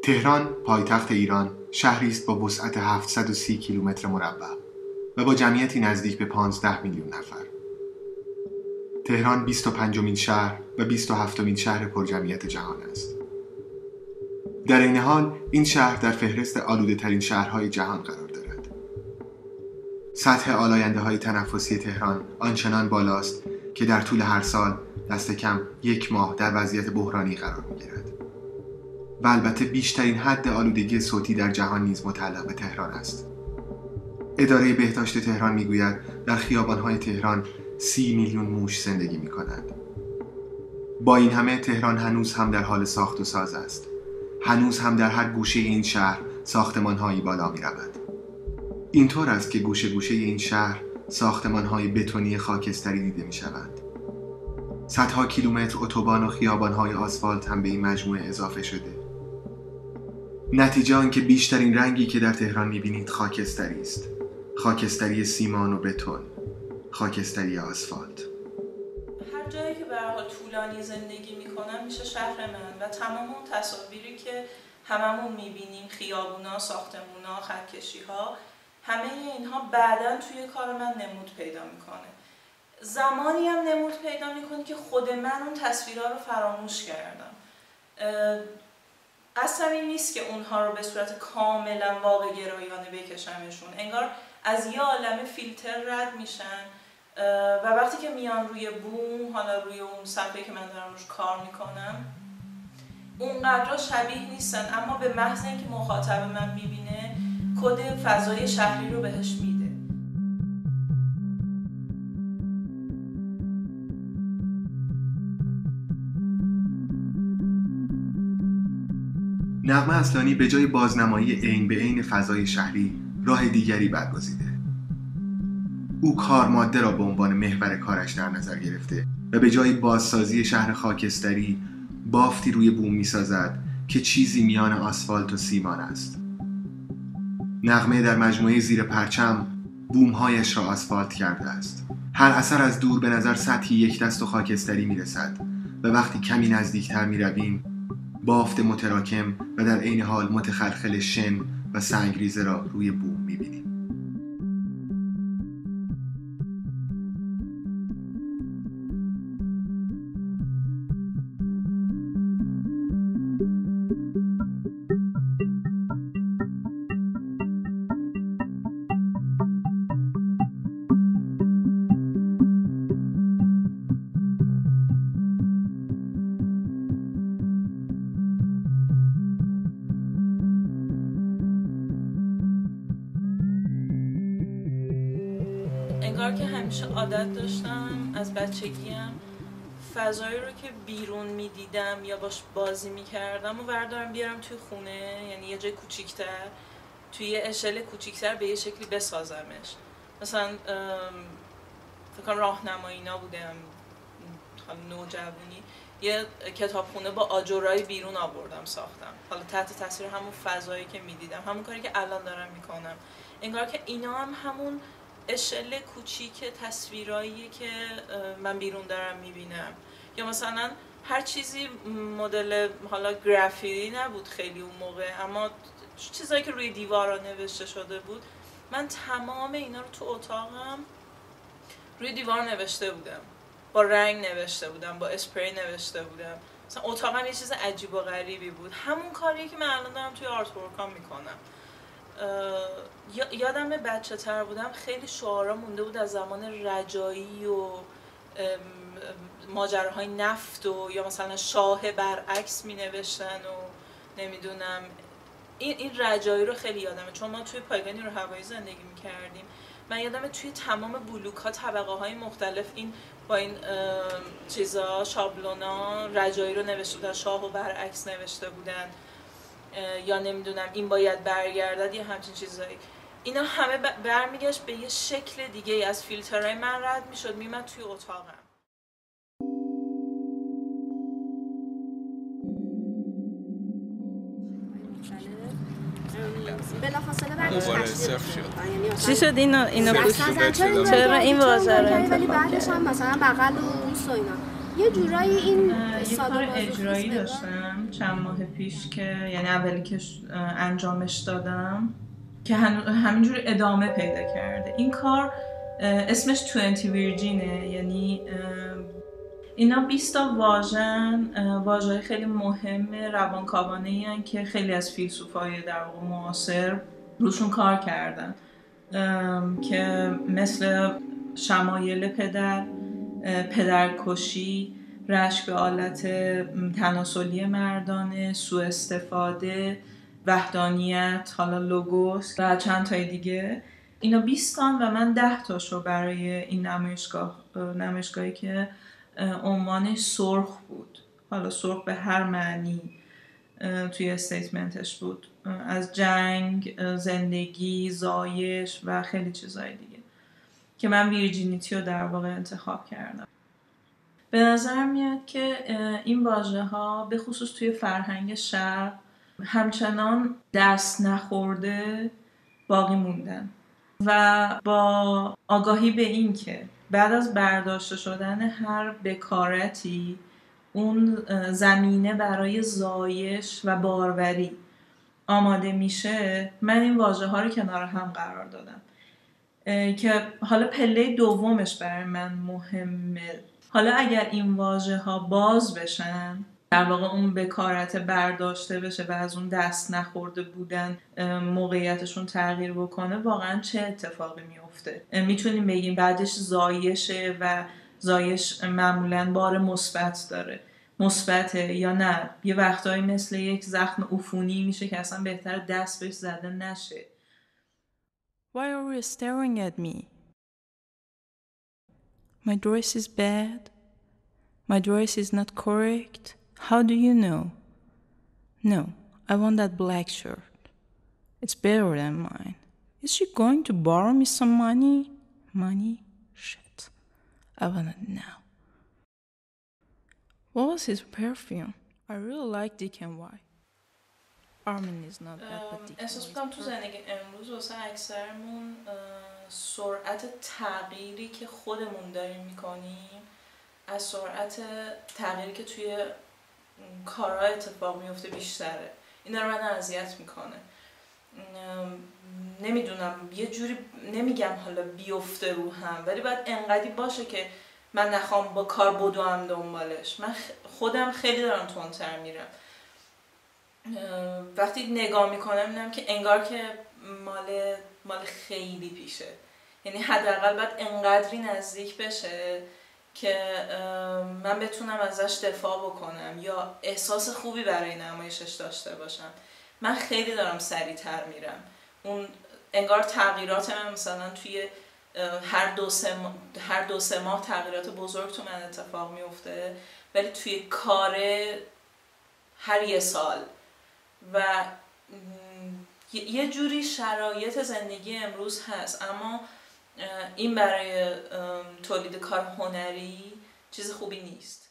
تهران، پایتخت ایران، شهری است با وسعت 730 کیلومتر مربع و با جمعیتی نزدیک به 15 میلیون نفر. تهران 25مین شهر و 27مین شهر پرجمعیت جهان است. در این حال این شهر در فهرست آلوده ترین شهرهای جهان قرار دارد. سطح آلاینده های تنفسی تهران آنچنان بالاست که در طول هر سال دست کم 1 ماه در وضعیت بحرانی قرار می‌گیرد. و البته بیشترین حد آلودگی صوتی در جهان نیز متعلق به تهران است. اداره بهداشت تهران میگوید در خیابان‌های تهران 30 میلیون موش زندگی می‌کنند. با این همه تهران هنوز هم در حال ساخت و ساز است. هنوز هم در هر گوشه این شهر ساختمان‌هایی بالا می‌رود. اینطور است که گوشه گوشه این شهر ساختمان‌های بتونی خاکستری دیده می‌شوند. صدها کیلومتر اتوبان و خیابان‌های آسفالت هم به این مجموعه اضافه شده. نتیجه آن که بیشترین رنگی که در تهران می‌بینید خاکستری است. خاکستری سیمان و بتون، خاکستری آسفالت. هر جایی که به هر حال طولانی زندگی می‌کنم میشه شهر من و تمام اون تصاویری که هممون می‌بینیم، خیابونا، ساختمونا، خطکشی‌ها، همه اینها بعداً توی کار من نمود پیدا می‌کنه. زمانی هم نمود پیدا می‌کنه که خود من اون تصویرها رو فراموش کردم. قصدم این نیست که اونها رو به صورت کاملا واقع گرایانه بکشمشون، انگار از یه عالمه فیلتر رد میشن و وقتی که میان روی بوم، حالا روی اون صفحه که من دارم روش کار میکنم، اونقدر شبیه نیستن، اما به محض اینکه مخاطب من میبینه کد فضای شهری رو بهش میده. نغمه اصلانی به جای بازنمایی عین به عین فضای شهری راه دیگری برگزیده. او کارماده را به عنوان محور کارش در نظر گرفته و به جای بازسازی شهر خاکستری بافتی روی بوم می‌سازد که چیزی میان آسفالت و سیمان است. نغمه در مجموعه زیر پرچم بوم‌هایش را آسفالت کرده است. هر اثر از دور به نظر سطحی یک دست و خاکستری می‌رسد و وقتی کمی نزدیکتر می‌رویم بافت متراکم و در عین حال متخلخل شن و سنگریزه را روی بوم می‌بینیم. انگار که همیشه عادت داشتم از بچگیم فضایی رو که بیرون میدیدم یا باش بازی میکردم و بردارم بیارم توی خونه، یعنی یه جای کوچیکتر، توی یه اشل کوچیکتر به یه شکلی بسازمش. مثلا فکر کنم راهنمایی اینا بودم، نوجوانی، یه کتابخونه با آجرای بیرون آوردم ساختم، حالا تحت تاثیر همون فضایی که میدیدم، همون کاری که الان دارم میکنم. انگار که اینا هم همون اشل کوچیک تصویرایی که من بیرون دارم میبینم. یا مثلا هر چیزی مدل حالا گرافیتی نبود خیلی اون موقع، اما چیزایی که روی دیوارا نوشته شده بود، من تمام اینا رو تو اتاقم روی دیوار نوشته بودم، با رنگ نوشته بودم، با اسپری نوشته بودم. مثلا اتاقم یه چیز عجیب و غریبی بود، همون کاریه که من الان دارم توی آرت ورکام میکنم. یادم بچه تر بودم خیلی شعارا مونده بود از زمان رجایی و ماجراهای نفت و یا مثلا شاه برعکس می نوشتن و نمیدونم. این رجایی رو خیلی یادمه، چون ما توی پایگاه نیروهوایی زندگی می کردیم. من یادمه توی تمام بلوک ها طبقه های مختلف این با این چیزا شابلونا رجایی رو نوشته بودن، شاه و برعکس نوشته بودن، یا نمیدونم این باید برگردد، یه همچین چیزایی. اینا همه برمیگشت به یه شکل دیگه از فیلترهای من رد میشد، میمد توی اتاقم. بلافاصله بعدش صرف شد. چی شد اینو چرا این واژه رو ولی بعدش هم مثلا بغل و اوست و اینا یه جورایی این یه کار اجرایی داشتم چند ماه پیش که یعنی اولی که انجامش دادم که همینجوری ادامه پیدا کرده. این کار اسمش 20 ویرجینه، یعنی اینا 20 تا واژه خیلی مهم روانکاوانه‌ای هستن که خیلی از فیلسوفای در واقع معاصر روشون کار کردن، که مثل شمایل پدرکشی، رشک به آلت تناسلی مردانه، سوء استفاده، وحدانیت، حالا لوگوس و چند تای دیگه. اینا 20 تا و من 10 تاشو برای این نمایشگاهی که عنوانش سرخ بود، حالا سرخ به هر معنی توی استیتمنتش بود، از جنگ، زندگی، زایش و خیلی چیزای دیگه، که من ویرجینیتی رو در واقع انتخاب کردم. به نظر میاد که این واژه ها به خصوص توی فرهنگ شرق همچنان دست نخورده باقی موندن و با آگاهی به این که بعد از برداشته شدن هر بکارتی اون زمینه برای زایش و باروری آماده میشه، من این واژه ها رو کنار هم قرار دادم که حالا پله دومش برای من مهمه. حالا اگر این واژه ها باز بشن، در واقع اون بکارت برداشته بشه و از اون دست نخورده بودن موقعیتشون تغییر بکنه، واقعا چه اتفاقی میفته؟ میتونیم بگیم بعدش زایشه و زایش معمولاً بار مثبت داره، مثبته یا نه یه وقتایی مثل یک زخم عفونی میشه که اصلا بهتر دست بهش زده نشه. Why are you staring at me? My dress is bad? My dress is not correct? How do you know? No, I want that black shirt. It's better than mine. Is she going to borrow me some money? Money? Shit. I want it now. What was his perfume? I really like Dick and Y. Armin is not bad, but Dick and Y is احساس میکنم تو زندگی امروز واسه اکثرمون سرعت تغییری که خودمون داریم میکنیم از سرعت تغییری که توی کارها اتفاق میفته بیشتره. این رو من اذیت میکنه. نمیدونم، یه جوری نمیگم حالا بیفته رو هم، ولی باید انقدی باشه که من نخوام با کار بدوم دنبالش. من خودم خیلی دارم تندتر میرم. وقتی نگاه میکنم میبینم که انگار که مال خیلی پیشه، یعنی حداقل باید انقدری نزدیک بشه که من بتونم ازش دفاع بکنم یا احساس خوبی برای نمایشش داشته باشم. من خیلی دارم سریعتر میرم. اون انگار تغییرات من مثلا توی هر دو سه ماه تغییرات بزرگ تو من اتفاق میفته، ولی توی کار هر یه سال. و یه جوری شرایط زندگی امروز هست، اما این برای تولید کار هنری چیز خوبی نیست.